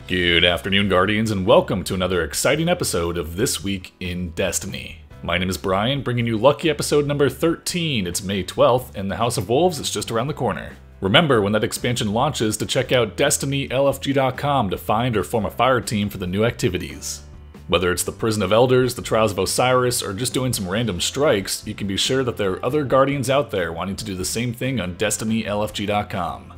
Good afternoon, Guardians, and welcome to another exciting episode of This Week in Destiny. My name is Brian, bringing you lucky episode number 13. It's May 12th, and the House of Wolves is just around the corner. Remember, when that expansion launches, to check out DestinyLFG.com to find or form a fire team for the new activities. Whether it's the Prison of Elders, the Trials of Osiris, or just doing some random strikes, you can be sure that there are other Guardians out there wanting to do the same thing on DestinyLFG.com.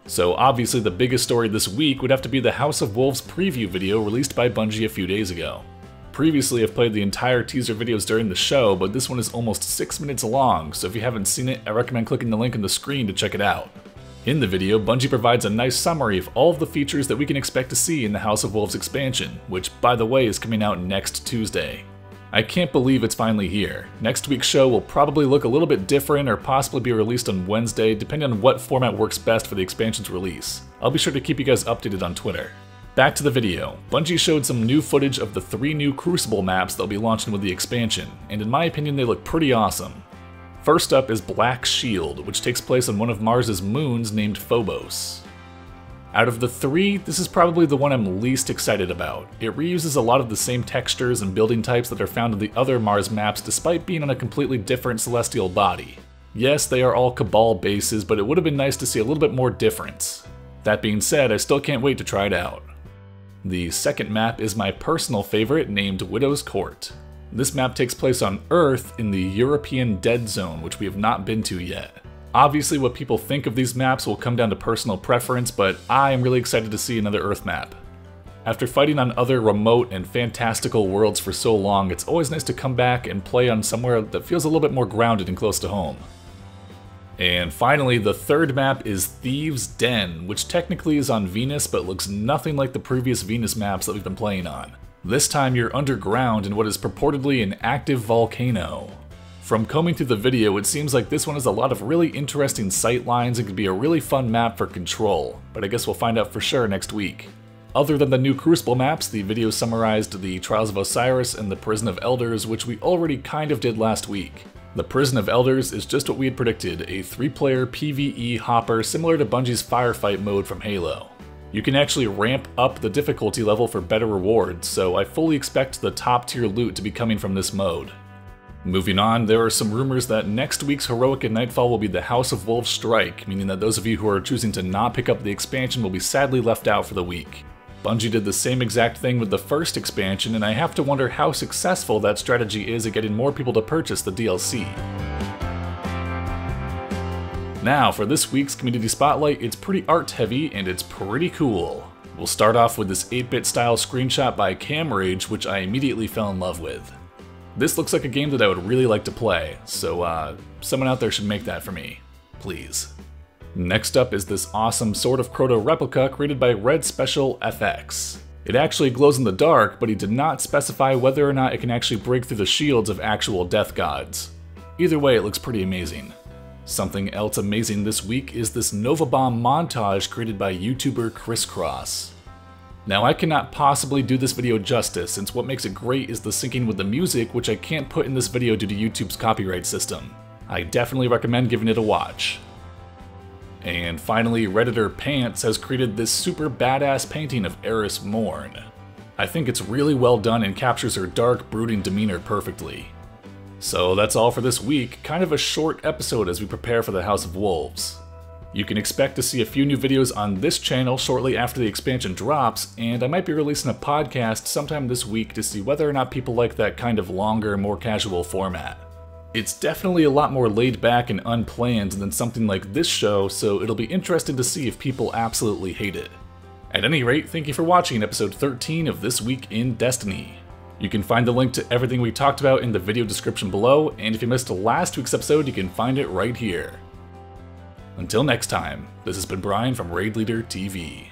So obviously the biggest story this week would have to be the House of Wolves preview video released by Bungie a few days ago. Previously I've played the entire teaser videos during the show, but this one is almost 6 minutes long, so if you haven't seen it, I recommend clicking the link on the screen to check it out. In the video, Bungie provides a nice summary of all of the features that we can expect to see in the House of Wolves expansion, which by the way is coming out next Tuesday. I can't believe it's finally here. Next week's show will probably look a little bit different or possibly be released on Wednesday, depending on what format works best for the expansion's release. I'll be sure to keep you guys updated on Twitter. Back to the video. Bungie showed some new footage of the 3 new Crucible maps that'll be launching with the expansion, and in my opinion they look pretty awesome. First up is Black Shield, which takes place on one of Mars's moons named Phobos. Out of the 3, this is probably the one I'm least excited about. It reuses a lot of the same textures and building types that are found in the other Mars maps despite being on a completely different celestial body. Yes, they are all Cabal bases, but it would have been nice to see a little bit more difference. That being said, I still can't wait to try it out. The second map is my personal favorite, named Widow's Court. This map takes place on Earth in the European Dead Zone, which we have not been to yet. Obviously what people think of these maps will come down to personal preference, but I am really excited to see another Earth map. After fighting on other remote and fantastical worlds for so long, it's always nice to come back and play on somewhere that feels a little bit more grounded and close to home. And finally, the third map is Thieves' Den, which technically is on Venus but looks nothing like the previous Venus maps that we've been playing on. This time you're underground in what is purportedly an active volcano. From combing through the video, it seems like this one has a lot of really interesting sight lines and could be a really fun map for control, but I guess we'll find out for sure next week. Other than the new Crucible maps, the video summarized the Trials of Osiris and the Prison of Elders, which we already kind of did last week. The Prison of Elders is just what we had predicted, a 3-player PvE hopper similar to Bungie's Firefight mode from Halo. You can actually ramp up the difficulty level for better rewards, so I fully expect the top tier loot to be coming from this mode. Moving on, there are some rumors that next week's Heroic and Nightfall will be the House of Wolves strike, meaning that those of you who are choosing to not pick up the expansion will be sadly left out for the week. Bungie did the same exact thing with the first expansion, and I have to wonder how successful that strategy is at getting more people to purchase the DLC. Now, for this week's Community Spotlight, it's pretty art-heavy and it's pretty cool. We'll start off with this 8-bit style screenshot by Camrage, which I immediately fell in love with. This looks like a game that I would really like to play, so someone out there should make that for me, please. Next up is this awesome Sword of Crota replica created by Red Special FX. It actually glows in the dark, but he did not specify whether or not it can actually break through the shields of actual death gods. Either way, it looks pretty amazing. Something else amazing this week is this Nova Bomb montage created by YouTuber Crisscross. Now I cannot possibly do this video justice, since what makes it great is the syncing with the music, which I can't put in this video due to YouTube's copyright system. I definitely recommend giving it a watch. And finally, Redditor Pants has created this super badass painting of Eris Morn. I think it's really well done and captures her dark, brooding demeanor perfectly. So that's all for this week, kind of a short episode as we prepare for the House of Wolves. You can expect to see a few new videos on this channel shortly after the expansion drops, and I might be releasing a podcast sometime this week to see whether or not people like that kind of longer, more casual format. It's definitely a lot more laid back and unplanned than something like this show, so it'll be interesting to see if people absolutely hate it. At any rate, thank you for watching episode 13 of This Week in Destiny. You can find the link to everything we talked about in the video description below, and if you missed last week's episode, you can find it right here. Until next time, this has been Brian from Raid Leader TV.